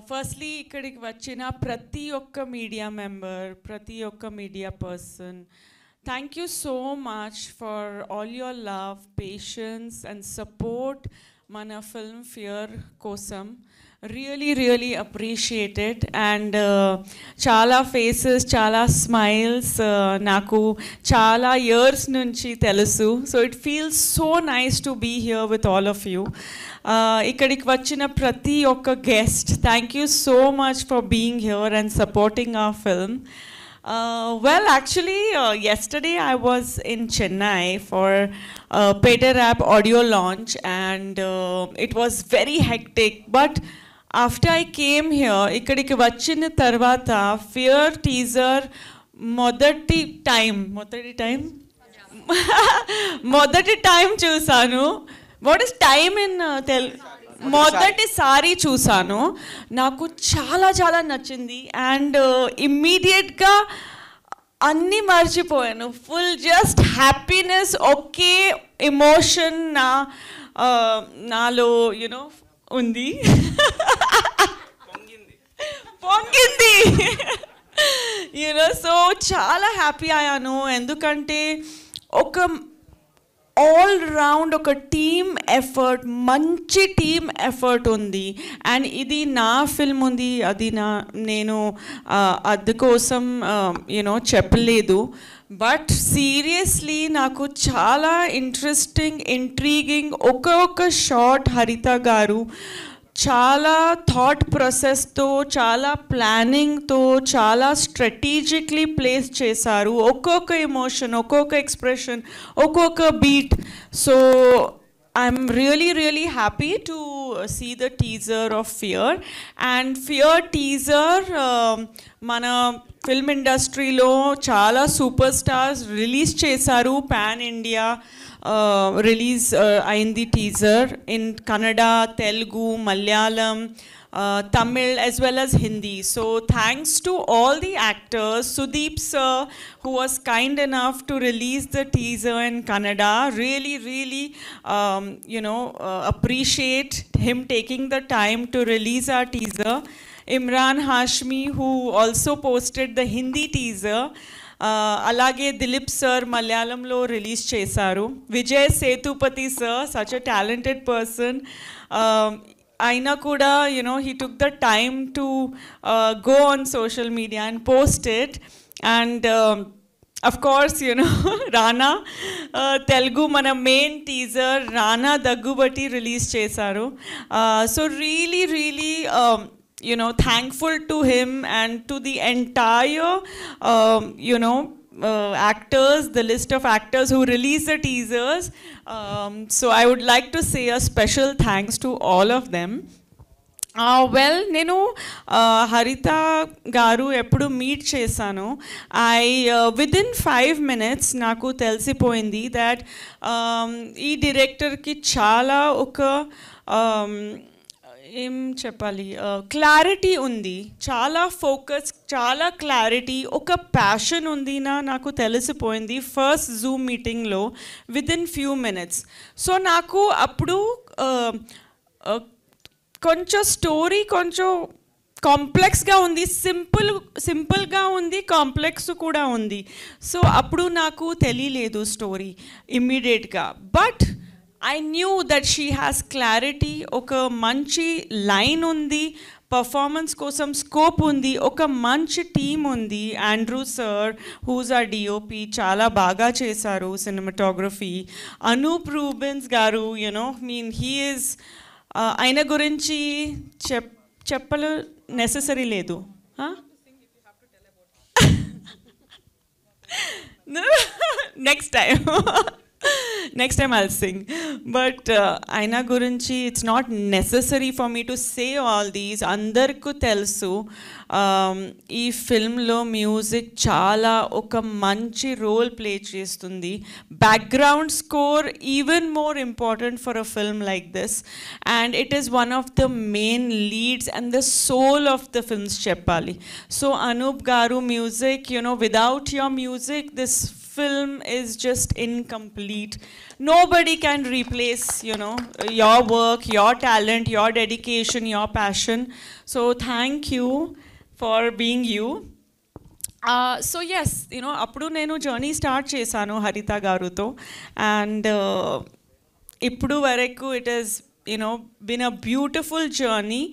Firstly ఇక్కడికి వచ్చిన ప్రతి ఒక్క మీడియా మెంబర్, ప్రతి ఒక్క media person, thank you so much for all your love, patience and support మన ఫిల్మ్ ఫియర్ కోసం. Really appreciated. అండ్ చాలా ఫేసెస్, చాలా స్మైల్స్ నాకు చాలా ఇయర్స్ నుంచి తెలుసు. So it feels so nice to be here with all of you. ఇక్కడికి వచ్చిన ప్రతి ఒక్క guest, thank you so much for being here and supporting our film. Well, actually, yesterday I was in Chennai for Peter Rap audio launch, and it was very hectic. But after I came here, ikkadiki vachina tarvata Fear teaser modati time chusanu. What is time in మొదటిసారి చూసాను. నాకు చాలా చాలా నచ్చింది. And ఇమ్మీడియట్గా అన్నీ మర్చిపోయాను. Full just happiness, ఒకే emotion నాలో యునో ఉంది, పొంగింది. యూనో సో చాలా హ్యాపీ అయ్యాను. ఎందుకంటే ఒక ఆల్ రౌండ్ ఒక టీమ్ ఎఫర్ట్, మంచి టీమ్ ఎఫర్ట్ ఉంది. అండ్ ఇది నా ఫిల్మ్ ఉంది, అది నేను అందుకోసం యూనో చెప్పలేదు. బట్ సీరియస్లీ నాకు చాలా ఇంట్రెస్టింగ్, ఇంట్రీగింగ్, ఒక్కొక్క షాట్ హరిత గారు చాలా థాట్ ప్రాసెస్తో, చాలా ప్లానింగ్తో, చాలా స్ట్రాటజిక్లీ ప్లేస్ చేశారు. ఒక్కొక్క ఎమోషన్, ఒక్కొక్క ఎక్స్ప్రెషన్, ఒక్కొక్క beat. So I'm really happy to see the teaser of fear. And fear teaser మన ఫిల్మ్ ఇండస్ట్రీలో చాలా సూపర్ స్టార్స్ రిలీజ్ చేశారు. పాన్ ఇండియా రిలీజ్ అయింది teaser in Kannada, Telugu, Malayalam, Tamil as well as Hindi. So thanks to all the actors, Sudeep sir who was kind enough to release the teaser in Kannada, really appreciate him taking the time to release our teaser. Imran Hashmi who also posted the Hindi teaser. అలాగే Dilip sir మలయాళంలో release చేశారు. Vijay Sethupathi sir, such a talented person. అయినా కూడా you know he took the time to go on social media and post it. And of course, you know, Rana, Telugu, mana main teaser, Rana Daggubati release chesaru. So really, you know, thankful to him and to the entire, actors, the list of actors who released the teasers. So I would like to say a special thanks to all of them. Well, నేను హరిత గారు ఎప్పుడు meet చేశాను. Within 5 minutes నాకు తెలిసిపోయింది that ఈ డైరెక్టర్కి చాలా ఒక ఏం చెప్పాలి, క్లారిటీ ఉంది, చాలా ఫోకస్, చాలా క్లారిటీ, ఒక ప్యాషన్ ఉంది నాకు తెలిసిపోయింది ఫస్ట్ జూమ్ మీటింగ్లో విదిన్ ఫ్యూ మినిట్స్. సో నాకు అప్పుడు కొంచెం స్టోరీ కొంచెం కాంప్లెక్స్గా ఉంది, సింపుల్గా ఉంది, కాంప్లెక్స్ కూడా ఉంది. సో అప్పుడు నాకు తెలియలేదు స్టోరీ ఇమ్మీడియట్గా. But I knew that she has clarity, ఒక మంచి లైన్ ఉంది, పర్ఫార్మెన్స్ కోసం స్కోప్ ఉంది, ఒక మంచి టీమ్ ఉంది. ఆండ్రూ సార్ హూజ్ ఆ డిఓపి చాలా బాగా చేశారు సినిమాటోగ్రఫీ. అనూప్ రూబెన్స్ గారు, యునో హీ ఈజ్, ఆయన గురించి చెప్పలు నెససరీ లేదు. Next time I'll sing. But aina gurinchi, it's not necessary for me to say all these. Andarku telusu ee film lo music chala oka manchi role play chestundi. Background score even more important for a film like this, and it is one of the main leads and the soul of the films cheppali. So Anup garu music, you know, without your music this film is just incomplete. Nobody can replace, you know, your work, your talent, your dedication, your passion. So thank you for being you. So yes, you know, appudu nenu journey start chesanu Harita garuto, and ఇప్పుడు వరకు it has, you know, been a beautiful journey.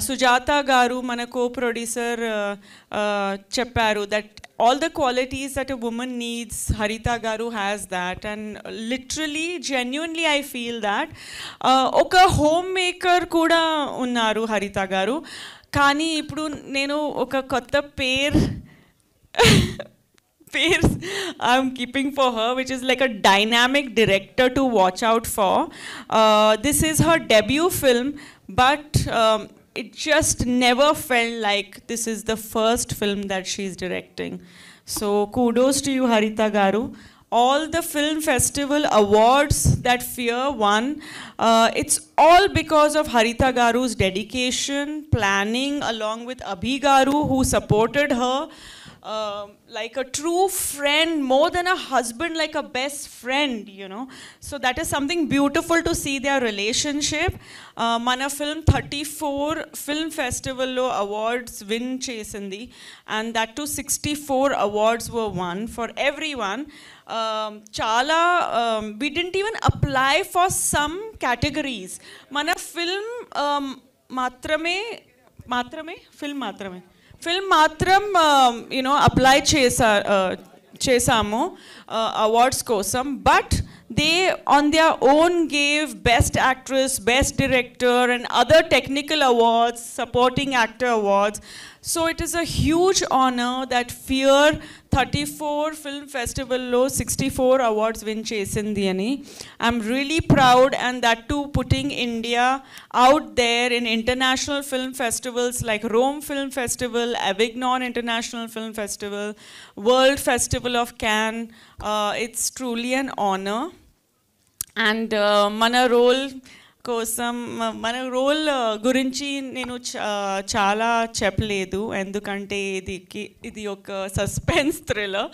Sujata garu, mana co-producer, చెప్పారు that all the qualities that a woman needs, Harita garu has that, and literally, genuinely I feel that oka homemaker kuda unnaru Harita garu. కానీ ఇప్పుడు నేను ఒక కొత్త పేరు I'm keeping for her, which is like a dynamic director to watch out for. This is her debut film, but it just never felt like this is the first film that she's directing. So kudos to you, Harita garu. All the film festival awards that Fear won, it's all because of Harita garu's dedication, planning, along with Abhi garu, who supported her like a true friend, more than a husband, like a best friend, you know. So that is something beautiful to see their relationship. Mana film 34 film festival lo awards win chesindi, and that too 64 awards were won for everyone. Chala we didn't even apply for some categories. Mana film film matram you know, apply చేసాము awards kosam, but they on their own gave best actress, best director, and other technical awards, supporting actor awards. So it is a huge honor that Fear 34 film festival lo 64 awards win chesindi ani. I'm really proud, and that too putting India out there in international film festivals like Rome Film Festival, Avignon International Film Festival, World Festival of Cannes. It's truly an honor. And mana role కోసం, మన role గురించి నేను చాలా చెప్పలేదు, ఎందుకంటే ఇది ఒక suspense thriller,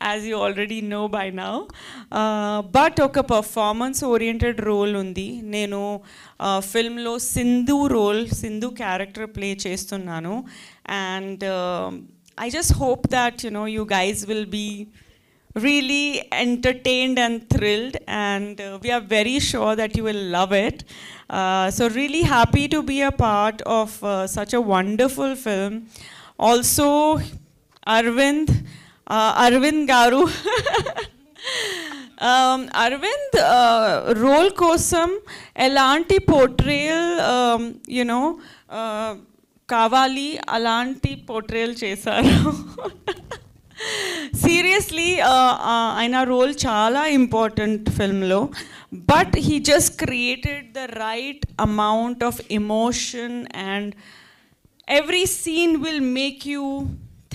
as you already know by now. But ఒక పర్ఫార్మెన్స్ ఓరియంటెడ్ రోల్ ఉంది. నేను ఫిల్మ్లో సింధు క్యారెక్టర్ ప్లే చేస్తున్నాను. And I just hope that you know you guys will be really entertained and thrilled, and we are very sure that you will love it. So really happy to be a part of such a wonderful film. Also Arvind garu Arvind role kosam elanti portrayal you know kavali alanti portrayal chesaru. Seriously, ఆయన role చాలా important ఫిల్మ్లో, but he just created the right amount of emotion, and every scene will make you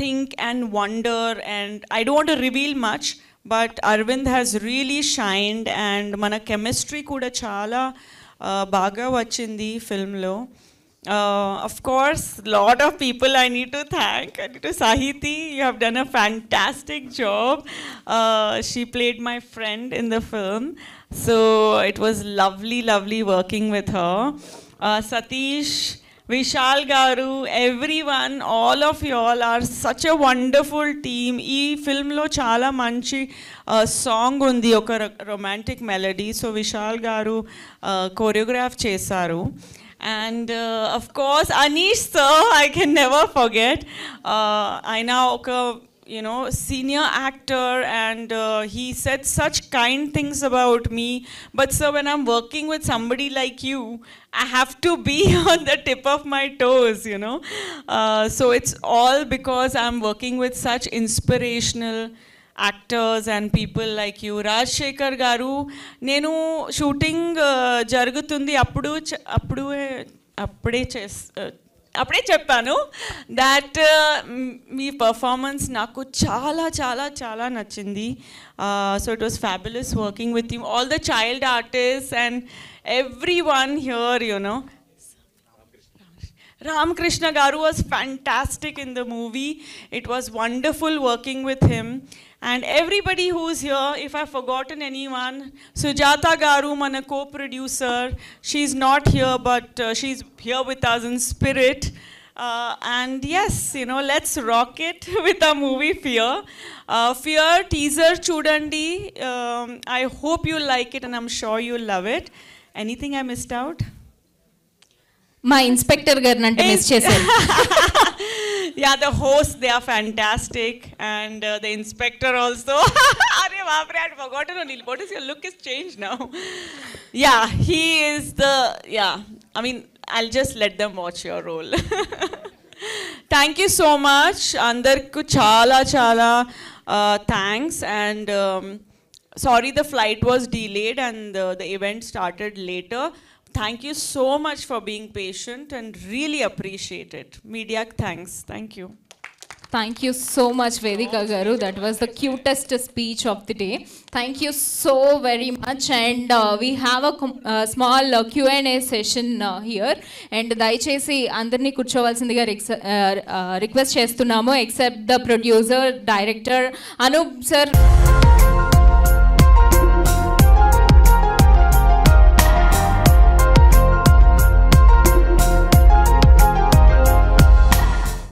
think and wonder. And I don't want to reveal much, but Arvind has really shined, and మన chemistry కూడా చాలా బాగా వచ్చింది ఫిల్మ్లో. Of course, lot of people I need to thank. I need to Sahiti, you have done a fantastic job. She played my friend in the film, so it was lovely working with her. Satish, Vishal garu, everyone, all of you all are such a wonderful team. Ee film lo chala manchi song undi, oka romantic melody, so Vishal garu choreograph chesaru. And of course Anish sir, I can never forget. I now you know, senior actor, and he said such kind things about me. But sir, when I'm working with somebody like you, I have to be on the tip of my toes, you know. So it's all because I'm working with such inspirational actors and people like you. Rajshekhar garu, nenu shooting jarugutundi అప్పుడే చెప్పాను that me performance నాకు చాలా నచ్చింది. So it was fabulous working with you, all the child artists and everyone here, you know. Ramakrishna Garu was fantastic in the movie. It was wonderful working with him. And everybody who's here, if I've forgotten anyone, Sujata Garu, mana co-producer, she's not here, but she's here with us in spirit. And yes, you know, let's rock it with our movie Fear. Fear teaser chudandi. I hope you like it and I'm sure you'll love it. Anything I missed out? మా inspector గారిని అంటే miss చేశారు. Yeah, the hosts, they are fantastic, and the inspector also. Arey baap re, I had forgotten only. What is your look is changed now? Yeah, he is the, yeah. I mean, I'll just let them watch your role. Thank you so much. Andarku chala chala thanks, and sorry the flight was delayed and the event started later. Thank you so much for being patient and really appreciate it. Media, thanks. Thank you. Thank you so much, Vedika Garu. That was the cutest speech of the day. Thank you so very much. And we have a small Q&A session here. And దయచేసి అందరినీ కూర్చోవాల్సిందిగా request చేస్తున్నాము, except the producer, director, Anup sir.